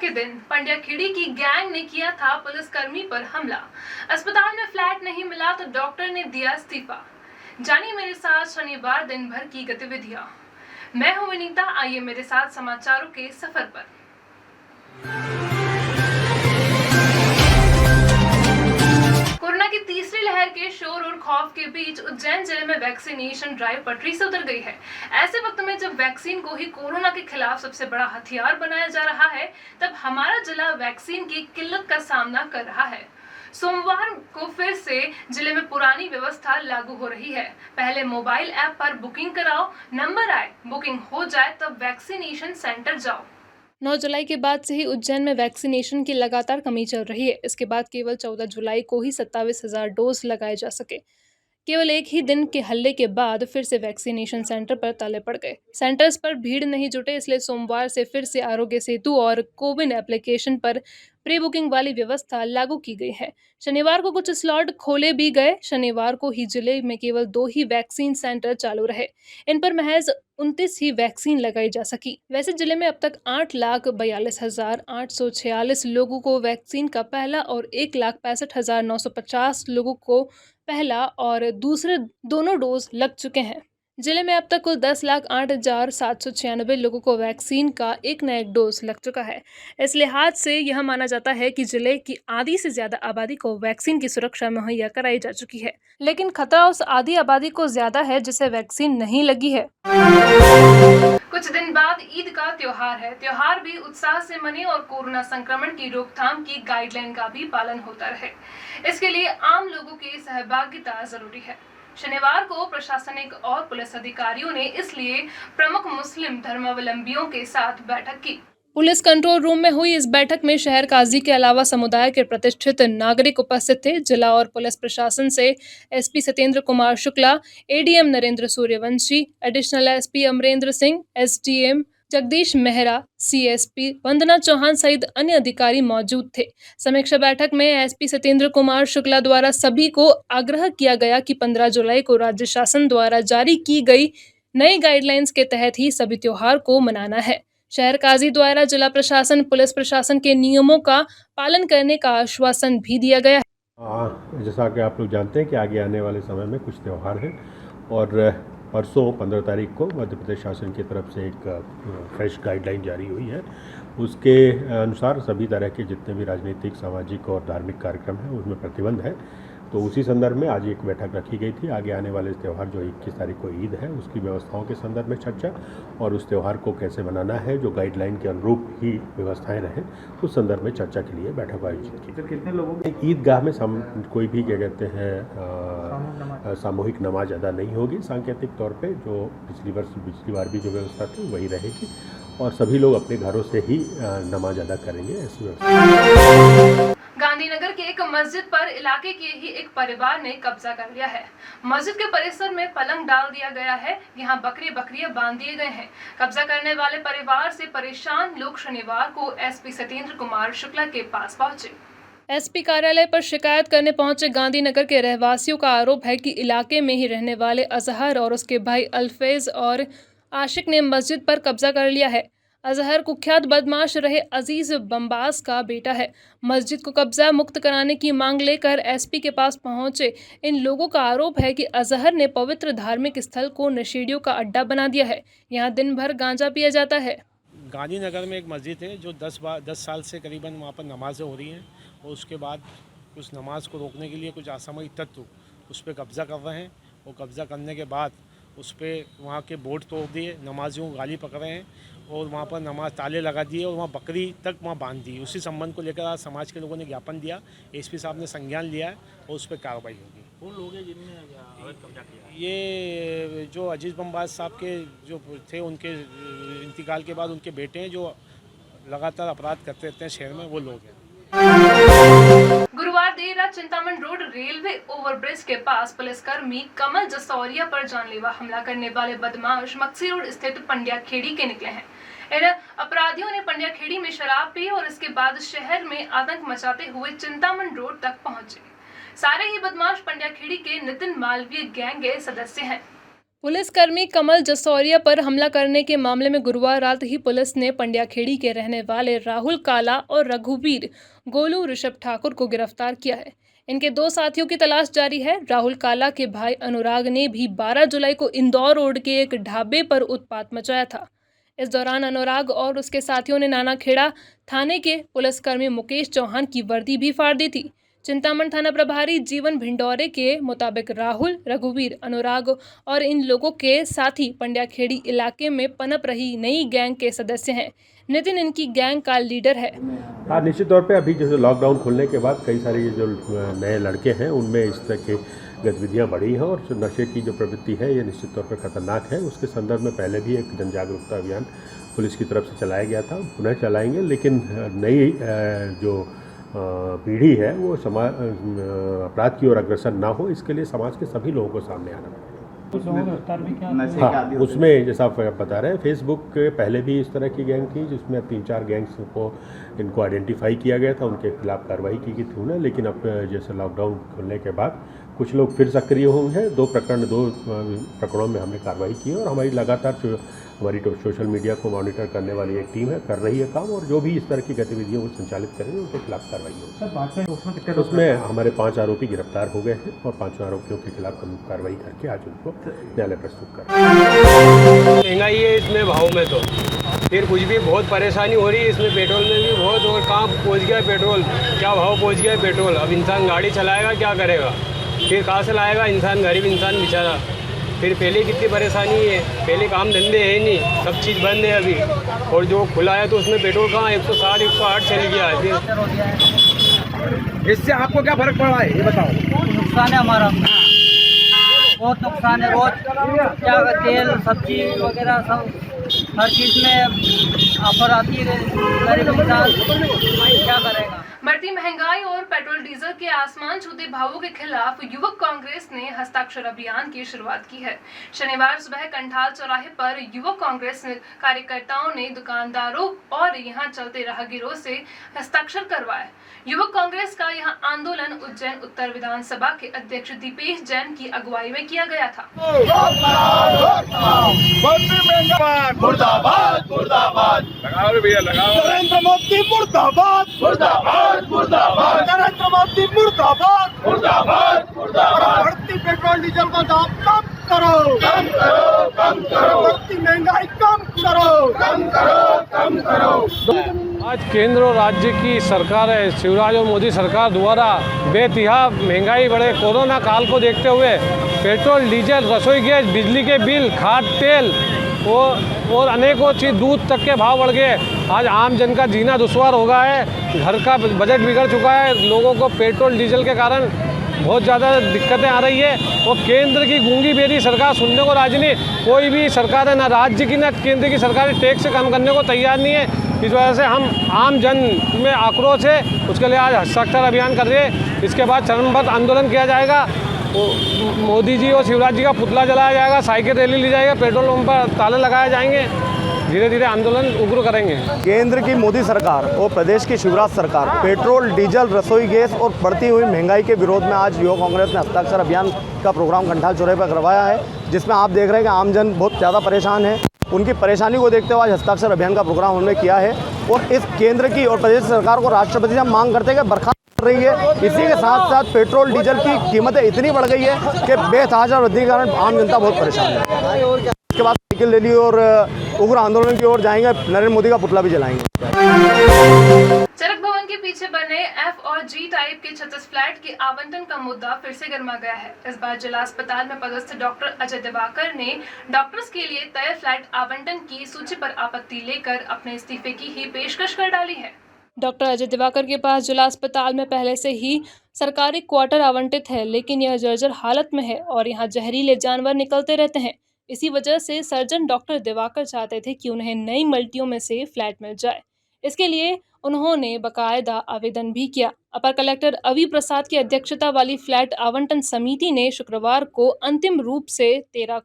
के दिन पंड्याखेड़ी की गैंग ने किया था पुलिसकर्मी पर हमला। अस्पताल में फ्लैट नहीं मिला तो डॉक्टर ने दिया इस्तीफा। जानिए मेरे साथ शनिवार दिन भर की गतिविधियां। मैं हूं विनीता, आइए मेरे साथ समाचारों के सफर पर। कोरोना की तीसरी लहर के शोर और खौफ के बीच उज्जैन जिले में वैक्सीनेशन ड्राइव पटरी से उतर गई है। ऐसे वक्त में जब वैक्सीन को ही कोरोना के खिलाफ सबसे बड़ा हथियार बनाया जा रहा है, तब हमारा जिला वैक्सीन की किल्लत का सामना कर रहा है। सोमवार को फिर से जिले में पुरानी व्यवस्था लागू हो रही है। पहले मोबाइल ऐप पर बुकिंग कराओ, नंबर आए, बुकिंग हो जाए तब वैक्सीनेशन सेंटर जाओ। 9 जुलाई के बाद से ही उज्जैन में वैक्सीनेशन की लगातार कमी चल रही है। इसके बाद केवल 14 जुलाई को ही 27,000 डोज लगाए जा सके। केवल एक ही दिन के हल्ले के बाद फिर से वैक्सीनेशन सेंटर पर ताले पड़ गए। सेंटर्स पर भीड़ नहीं जुटे, इसलिए सोमवार से फिर से आरोग्य सेतु और कोविन एप्लीकेशन पर प्री बुकिंग वाली व्यवस्था लागू की गई है। शनिवार को कुछ स्लॉट खोले भी गए। शनिवार को ही जिले में केवल 2 ही वैक्सीन सेंटर चालू रहे। इन पर महज 29 ही वैक्सीन लगाई जा सकी। वैसे जिले में अब तक 8,42,846 लोगों को वैक्सीन का पहला और 1,65,950 लोगों को पहला और दूसरे दोनों डोज लग चुके हैं। जिले में अब तक कुल 10,08,796 लोगों को वैक्सीन का एक न एक डोज लग चुका है। इस लिहाज से यह माना जाता है कि जिले की आधी से ज्यादा आबादी को वैक्सीन की सुरक्षा मुहैया कराई जा चुकी है। लेकिन खतरा उस आधी आबादी को ज्यादा है जिसे वैक्सीन नहीं लगी है। कुछ दिन बाद ईद का त्योहार है। त्योहार भी उत्साह से मने और कोरोना संक्रमण की रोकथाम की गाइडलाइन का भी पालन होता रहे। इसके लिए आम लोगों की सहभागिता जरूरी है। शनिवार को प्रशासनिक और पुलिस अधिकारियों ने इसलिए प्रमुख मुस्लिम धर्मावलंबियों के साथ बैठक की। पुलिस कंट्रोल रूम में हुई इस बैठक में शहर काजी के अलावा समुदाय के प्रतिष्ठित नागरिक उपस्थित थे। जिला और पुलिस प्रशासन से SP Satyendra Kumar Shukla, ADM Narendra Suryavanshi, additional SP Amarendra Singh, SDM Jagdish Mehra, CSP Vandana Chauhan सहित अन्य अधिकारी मौजूद थे। समीक्षा बैठक में एसपी सत्येंद्र कुमार शुक्ला द्वारा सभी को आग्रह किया गया कि 15 जुलाई को राज्य शासन द्वारा जारी की गई नई गाइडलाइंस के तहत ही सभी त्योहार को मनाना है। शहर काजी द्वारा जिला प्रशासन, पुलिस प्रशासन के नियमों का पालन करने का आश्वासन भी दिया गया है। जैसा कि आप लोग जानते हैं कि आगे आने वाले समय में कुछ त्यौहार हैं और परसों 15 तारीख को मध्य प्रदेश शासन की तरफ से एक फ्रेश गाइडलाइन जारी हुई है। उसके अनुसार सभी तरह के जितने भी राजनीतिक, सामाजिक और धार्मिक कार्यक्रम हैं उसमें प्रतिबंध है। तो उसी संदर्भ में आज एक बैठक रखी गई थी। आगे आने वाले त्यौहार जो 21 तारीख को ईद है उसकी व्यवस्थाओं के संदर्भ में चर्चा और उस त्यौहार को कैसे मनाना है, जो गाइडलाइन के अनुरूप ही व्यवस्थाएं रहें, उस संदर्भ में चर्चा के लिए बैठक आयोजित की। तो कितने लोगों की ईदगाह में कोई भी क्या कहते हैं सामूहिक नमाज अदा नहीं होगी। सांकेतिक तौर पे जो पिछली बार भी जो व्यवस्था थी वही रहेगी और सभी लोग अपने घरों से ही नमाज अदा करेंगे। ऐसी व्यवस्था। गांधीनगर के एक मस्जिद पर इलाके के ही एक परिवार ने कब्जा कर लिया है। मस्जिद के परिसर में पलंग डाल दिया गया है। यहाँ बकरियां बांध दिए गए हैं। कब्जा करने वाले परिवार से परेशान लोग शनिवार को एसपी सत्येंद्र कुमार शुक्ला के पास पहुंचे। एसपी कार्यालय पर शिकायत करने पहुंचे गांधीनगर के रहवासियों का आरोप है कि इलाके में ही रहने वाले अजहर और उसके भाई अल्फेज और आशिक ने मस्जिद पर कब्जा कर लिया है। अजहर कुख्यात बदमाश रहे अजीज बम्बास का बेटा है। मस्जिद को कब्जा मुक्त कराने की मांग लेकर एसपी के पास पहुंचे इन लोगों का आरोप है कि अजहर ने पवित्र धार्मिक स्थल को नशेड़ियों का अड्डा बना दिया है। यहाँ दिन भर गांजा पिया जाता है। गांधीनगर में एक मस्जिद है जो 10 साल से करीबन वहाँ पर नमाज़ें हो रही हैं और उसके बाद उस नमाज को रोकने के लिए कुछ असामयिक तत्व उस पर कब्ज़ा कर रहे हैं और कब्ज़ा करने के बाद उस पर वहाँ के बोर्ड तोड़ दिए, नमाजियों को गाली पकड़ रहे हैं और वहाँ पर नमाज ताले लगा दिए और वहाँ बकरी तक वहाँ बांध दी। उसी संबंध को लेकर आज समाज के लोगों ने ज्ञापन दिया। एसपी साहब ने संज्ञान लिया है और उस पर कार्रवाई होगी। कौन लोग हैं जिनने अवैध कब्जा किया? ये जो अजीज़ बम्बाज साहब के जो थे उनके इंतकाल के बाद उनके बेटे हैं जो लगातार अपराध करते रहते हैं शहर में, वो लोग हैं। गुरुवार देर रात चिंतामन रोड रेलवे ओवरब्रिज के पास पुलिसकर्मी कमल जसौरिया पर जानलेवा हमला करने वाले बदमाश मक्सी रोड स्थित पंड्याखेड़ी के निकले हैं। इन अपराधियों ने पंड्याखेड़ी में शराब पी और इसके बाद शहर में आतंक मचाते हुए चिंतामन रोड तक पहुंचे। सारे ही बदमाश पंड्याखेड़ी के नितिन मालवीय गैंग के सदस्य हैं। पुलिसकर्मी कमल जसौरिया पर हमला करने के मामले में गुरुवार रात ही पुलिस ने पंड्याखेड़ी के रहने वाले राहुल काला और रघुवीर गोलू ऋषभ ठाकुर को गिरफ्तार किया है। इनके 2 साथियों की तलाश जारी है। राहुल काला के भाई अनुराग ने भी 12 जुलाई को इंदौर रोड के एक ढाबे पर उत्पात मचाया था। इस दौरान अनुराग और उसके साथियों ने नानाखेड़ा थाने के पुलिसकर्मी मुकेश चौहान की वर्दी भी फाड़ दी थी। चिंतामण थाना प्रभारी जीवन भिंडोरे के मुताबिक राहुल, रघुवीर, अनुराग और इन लोगों के साथी पंड्याखेड़ी इलाके में पनप रही नई गैंग के सदस्य हैं। नितिन इनकी गैंग का लीडर है। हाँ, निश्चित तौर पे अभी जो लॉकडाउन खुलने के बाद कई सारे जो नए लड़के हैं उनमें इस तरह की गतिविधियाँ बढ़ी हैं और जो नशे की जो प्रवृत्ति है ये निश्चित तौर पे खतरनाक है। उसके संदर्भ में पहले भी एक जन जागरूकता अभियान पुलिस की तरफ से चलाया गया था, पुनः चलाएंगे, लेकिन नई जो पीढ़ी है वो अपराध की ओर अग्रसर ना हो, इसके लिए समाज के सभी लोगों को सामने आना पड़ेगा। हाँ, उसमें जैसा आप बता रहे हैं, फेसबुक के पहले भी इस तरह की गैंग थी जिसमें 3-4 गैंग्स को इनको आइडेंटिफाई किया गया था, उनके खिलाफ कार्रवाई की गई थी उन्हें, लेकिन अब जैसे लॉकडाउन खुलने के बाद कुछ लोग फिर सक्रिय हुए हैं। 2 प्रकरणों में हमने कार्रवाई की है और हमारी लगातार हमारी सोशल मीडिया को मॉनिटर करने वाली एक टीम है, कर रही है काम, और जो भी इस तरह की गतिविधियों को संचालित करेंगे उनके खिलाफ कार्रवाई होगी। उसमें हमारे 5 आरोपी गिरफ्तार हो गए हैं और 5 आरोपियों के खिलाफ हम कार्रवाई करके आज उनको न्यायालय प्रस्तुत कर रहे हैं। महंगाई है इसमें, भाव में तो फिर कुछ भी बहुत परेशानी हो रही है इसमें। पेट्रोल में भी बहुत, और कहाँ पहुँच गया पेट्रोल, क्या भाव पहुँच गया पेट्रोल। अब इंसान गाड़ी चलाएगा क्या करेगा, फिर कहाँ से लाएगा इंसान, गरीब इंसान बेचारा। फिर पहले कितनी परेशानी है, पहले काम धंधे है नहीं, सब चीज़ बंद है अभी, और जो खुला है तो उसमें पेट्रोल कहाँ 160 108 चल गया है। फिर इससे आपको क्या फर्क पड़ रहा है ये बताओ। नुकसान है हमारा, बहुत नुकसान है। रोज क्या तेल सब्जी वगैरह सब हर चीज़ में ऑफर आती है, गरीब इंसान क्या करेगा। बढ़ती महंगाई और पेट्रोल डीजल के आसमान छूते भावों के खिलाफ युवक कांग्रेस ने हस्ताक्षर अभियान की शुरुआत की है। शनिवार सुबह कंठाल चौराहे पर युवक कांग्रेस कार्यकर्ताओं ने दुकानदारों और यहां चलते राहगीरों से हस्ताक्षर करवाए। युवक कांग्रेस का यहां आंदोलन उज्जैन उत्तर विधानसभा के अध्यक्ष दीपेश जैन की अगुवाई में किया गया था। मुर्दाबाद मुर्दाबाद, लगाओ भैया लगाओ। नरेंद्र मोदी मुर्दाबाद मुर्दाबाद मुर्दाबाद, नरेंद्र मोदी मुर्दाबाद मुर्दाबाद मुर्दाबाद। बढ़ती पेट्रोल डीजल का दाम कम करो, कम करो, कम करो। बढ़ती महंगाई कम करो, कम करो, कम करो। आज केंद्र और राज्य की सरकार है, शिवराज और मोदी सरकार द्वारा बेतिहा महंगाई बढ़े कोरोना काल को देखते हुए पेट्रोल डीजल रसोई गैस बिजली के बिल खाद तेल और अनेकों चीज़ दूध तक के भाव बढ़ गए। आज आम जन का जीना दुश्वार हो गया है, घर का बजट बिगड़ चुका है, लोगों को पेट्रोल डीजल के कारण बहुत ज़्यादा दिक्कतें आ रही है। और केंद्र की गूंगी बेरी सरकार सुनने को राजी नहीं, कोई भी सरकार है, ना राज्य की ना केंद्र की सरकार टैक्स कम करने को तैयार नहीं है। इस वजह से हम आम जन में आक्रोश है, उसके लिए आज हस्ताक्षर अभियान कर रहे हैं। इसके बाद चरणबद्ध आंदोलन किया जाएगा, मोदी जी और शिवराज जी का पुतला जलाया जाएगा, साइकिल रैली ली जाएगा, पेट्रोल पंप पर ताले लगाए जाएंगे, धीरे धीरे आंदोलन उग्र करेंगे। केंद्र की मोदी सरकार और प्रदेश की शिवराज सरकार पेट्रोल डीजल रसोई गैस और बढ़ती हुई महंगाई के विरोध में आज युवा कांग्रेस ने हस्ताक्षर अभियान का प्रोग्राम कंठाल चौराहे पर करवाया है, जिसमें आप देख रहे हैं कि आमजन बहुत ज़्यादा परेशान है। उनकी परेशानी को देखते हुए आज हस्ताक्षर अभियान का प्रोग्राम हमने किया है और इस केंद्र की और प्रदेश सरकार को राष्ट्रपति से हम मांग करते हैं कि बर्खास्त कर रही है। इसी के साथ साथ पेट्रोल डीजल की कीमतें इतनी बढ़ गई है कि बेतहाशा वृद्धि के कारण आम जनता बहुत परेशान है। इसके बाद साइकिल रैली और उग्र आंदोलन की ओर जाएंगे, नरेंद्र मोदी का पुतला भी जलाएंगे। चरक भवन के पीछे बने F और G टाइप के 36 फ्लैट के आवंटन का मुद्दा फिर से गर्मा गया है। इस बार जिला अस्पताल में पदस्थ डॉक्टर अजय दिवाकर ने डॉक्टर्स के लिए तय फ्लैट आवंटन की सूची पर आपत्ति लेकर अपने इस्तीफे की ही पेशकश कर डाली है। डॉक्टर अजय दिवाकर के पास जिला अस्पताल में पहले से ही सरकारी क्वार्टर आवंटित है, लेकिन यह जर्जर हालत में है और यहाँ जहरीले जानवर निकलते रहते हैं। इसी वजह से सर्जन डॉक्टर दिवाकर चाहते थे कि उन्हें नई मल्टियों में से फ्लैट मिल जाए। इसके लिए उन्होंने बकायदा आवेदन भी किया। अपर कलेक्टर अवी प्रसाद की अध्यक्षता वाली फ्लैट आवंटन समिति ने शुक्रवार को अंतिम रूप से 13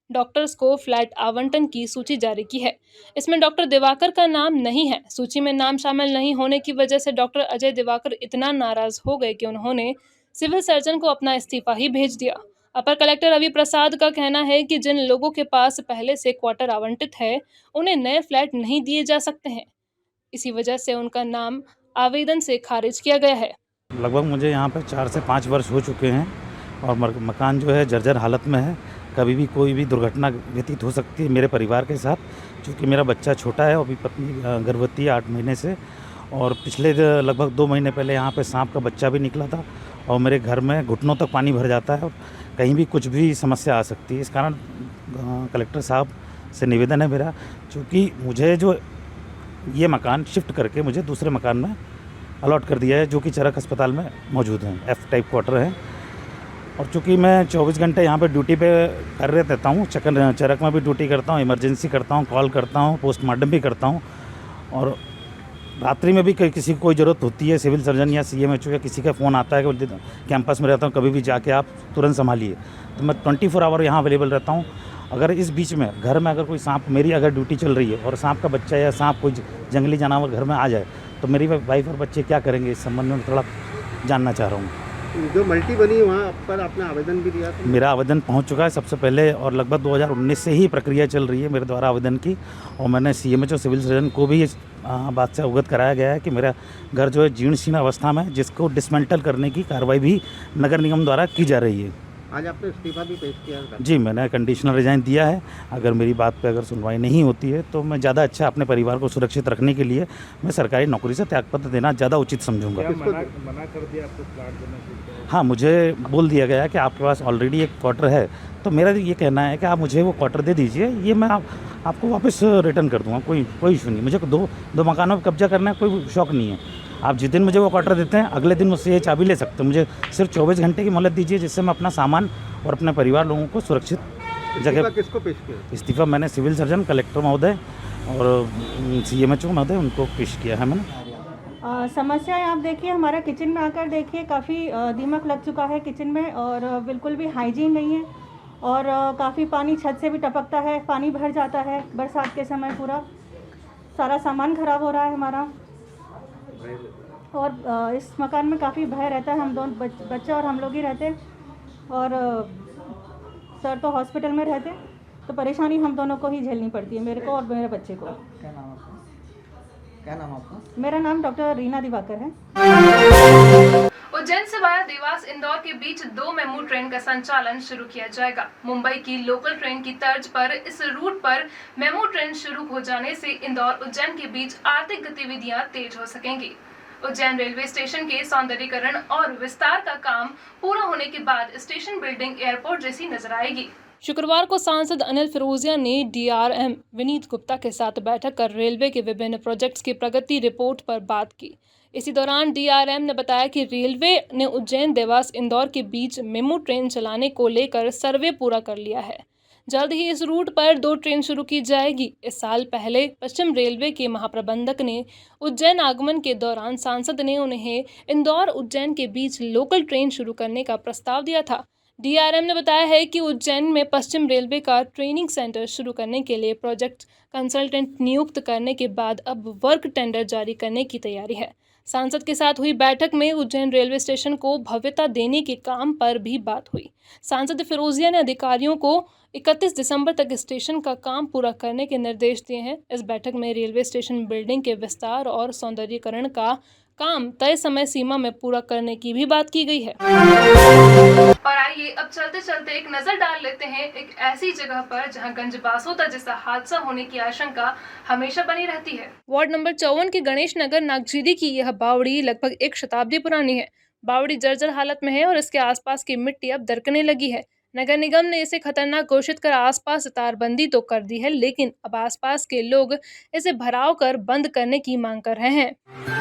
डॉक्टर्स को फ्लैट आवंटन की सूची जारी की है। इसमें डॉक्टर दिवाकर का नाम नहीं है। सूची में नाम शामिल नहीं होने की वजह से डॉक्टर अजय दिवाकर इतना नाराज हो गए कि उन्होंने सिविल सर्जन को अपना इस्तीफा ही भेज दिया। अपर कलेक्टर रवि प्रसाद का कहना है कि जिन लोगों के पास पहले से क्वार्टर आवंटित है, उन्हें नए फ्लैट नहीं दिए जा सकते हैं। इसी वजह से उनका नाम आवेदन से खारिज किया गया है। लगभग मुझे यहाँ पर 4 से 5 वर्ष हो चुके हैं और मकान जो है जर्जर हालत में है। कभी भी कोई भी दुर्घटना व्यतीत हो सकती है मेरे परिवार के साथ, क्योंकि मेरा बच्चा छोटा है और अभी पत्नी गर्भवती है 8 महीने से, और पिछले लगभग 2 महीने पहले यहाँ पे सांप का बच्चा भी निकला था और मेरे घर में घुटनों तक पानी भर जाता है और कहीं भी कुछ भी समस्या आ सकती है। इस कारण कलेक्टर साहब से निवेदन है मेरा, क्योंकि मुझे जो ये मकान शिफ्ट करके मुझे दूसरे मकान में अलॉट कर दिया है, जो कि चरक अस्पताल में मौजूद है, F टाइप क्वार्टर है। और चूँकि मैं 24 घंटे यहाँ पे ड्यूटी पे कर रहता हूँ, चरक में भी ड्यूटी करता हूँ, इमरजेंसी करता हूँ, कॉल करता हूँ, पोस्टमार्टम भी करता हूँ, और रात्रि में भी किसी को कोई ज़रूरत होती है, सिविल सर्जन या CMHO या किसी का फ़ोन आता है कि कैंपस में रहता हूँ, कभी भी जाके आप तुरंत संभालिए, तो मैं 24 आवर यहाँ अवेलेबल रहता हूँ। अगर इस बीच में घर में अगर कोई सांप, मेरी अगर ड्यूटी चल रही है और सांप का बच्चा या सांप कोई जंगली जानवर घर में आ जाए, तो मेरी वाइफ और बच्चे क्या करेंगे, इस संबंध में थोड़ा जानना चाह रहा हूँ। जो मल्टी बनी वहाँ पर आपने आवेदन भी दिया था? मेरा आवेदन पहुंच चुका है सबसे पहले, और लगभग 2019 से ही प्रक्रिया चल रही है मेरे द्वारा आवेदन की, और मैंने CMHO सिविल सर्जन को भी इस बात से अवगत कराया गया है कि मेरा घर जो है जीर्ण शीर्ण अवस्था में है, जिसको डिसमेंटल करने की कार्रवाई भी नगर निगम द्वारा की जा रही है। आज आपने इस्तीफा भी पेश किया है? जी, मैंने कंडीशनल रिजाइन दिया है। अगर मेरी बात पे अगर सुनवाई नहीं होती है तो मैं ज़्यादा अच्छा अपने परिवार को सुरक्षित रखने के लिए मैं सरकारी नौकरी से त्यागपत्र देना ज़्यादा उचित समझूंगा। मना कर दिया आपको प्लाट देने से? हाँ, मुझे बोल दिया गया है कि आपके पास ऑलरेडी एक क्वार्टर है, तो मेरा ये कहना है कि आप मुझे वो क्वार्टर दे दीजिए, ये मैं आपको वापस रिटर्न कर दूँगा, कोई इशू नहीं। मुझे दो मकानों पर कब्जा करना है, कोई शौक नहीं है। आप जिस दिन मुझे वो क्वार्टर देते हैं, अगले दिन मुझसे ये चाबी ले सकते हैं। मुझे सिर्फ 24 घंटे की मोहलत दीजिए, जिससे मैं अपना सामान और अपने परिवार लोगों को सुरक्षित जगह। किसको पेश किया? इस्तीफा मैंने सिविल सर्जन, कलेक्टर महोदय और CMHO महोदय, उनको पेश किया है मैंने। समस्या आप देखिए, हमारा किचन में आकर देखिए, काफ़ी दीमक लग चुका है किचन में, और बिल्कुल भी हाइजीन नहीं है, और काफ़ी पानी छत से भी टपकता है, पानी भर जाता है बरसात के समय, पूरा सारा सामान ख़राब हो रहा है हमारा। और इस मकान में काफ़ी भय रहता है, हम दोनों बच्चा और हम लोग ही रहते हैं, और सर तो हॉस्पिटल में रहते, तो परेशानी हम दोनों को ही झेलनी पड़ती है, मेरे को और मेरे बच्चे को। क्या नाम आपका? मेरा नाम डॉक्टर रीना दिवाकर है। उज्जैन से वाया देवास इंदौर के बीच 2 मेमू ट्रेन का संचालन शुरू किया जाएगा। मुंबई की लोकल ट्रेन की तर्ज पर इस रूट पर मेमू ट्रेन शुरू हो जाने से इंदौर उज्जैन के बीच आर्थिक गतिविधियां तेज हो सकेंगी। उज्जैन रेलवे स्टेशन के सौंदर्यीकरण और विस्तार का काम पूरा होने के बाद स्टेशन बिल्डिंग एयरपोर्ट जैसी नजर आएगी। शुक्रवार को सांसद अनिल फिरोजिया ने DRM विनीत गुप्ता के साथ बैठक कर रेलवे के विभिन्न प्रोजेक्ट्स की प्रगति रिपोर्ट पर बात की। इसी दौरान DRM ने बताया कि रेलवे ने उज्जैन देवास इंदौर के बीच मेमू ट्रेन चलाने को लेकर सर्वे पूरा कर लिया है। जल्द ही इस रूट पर 2 ट्रेन शुरू की जाएगी। इस साल पहले पश्चिम रेलवे के महाप्रबंधक ने उज्जैन आगमन के दौरान सांसद ने उन्हें इंदौर उज्जैन के बीच लोकल ट्रेन शुरू करने का प्रस्ताव दिया था। DRM ने बताया है कि उज्जैन में पश्चिम रेलवे का ट्रेनिंग सेंटर शुरू करने के लिए प्रोजेक्ट कंसल्टेंट नियुक्त करने के बाद अब वर्क टेंडर जारी करने की तैयारी है। सांसद के साथ हुई बैठक में उज्जैन रेलवे स्टेशन को भव्यता देने के काम पर भी बात हुई। सांसद फिरोजिया ने अधिकारियों को 31 दिसंबर तक स्टेशन का काम पूरा करने के निर्देश दिए हैं। इस बैठक में रेलवे स्टेशन बिल्डिंग के विस्तार और सौंदर्यीकरण का काम तय समय सीमा में पूरा करने की भी बात की गई है। और आइए अब चलते चलते एक नजर डाल लेते हैं एक ऐसी जगह पर जहां गंजबासोता जैसा हादसा होने की आशंका हमेशा बनी रहती है। वार्ड नंबर 54 के गणेश नगर नागझीरी की यह बावड़ी लगभग 1 शताब्दी पुरानी है। बावड़ी जर्जर हालत में है और इसके आसपास की मिट्टी अब दरकने लगी है। नगर निगम ने इसे खतरनाक घोषित कर आसपास तारबंदी तो कर दी है, लेकिन अब आसपास के लोग इसे भराव कर बंद करने की मांग कर रहे हैं।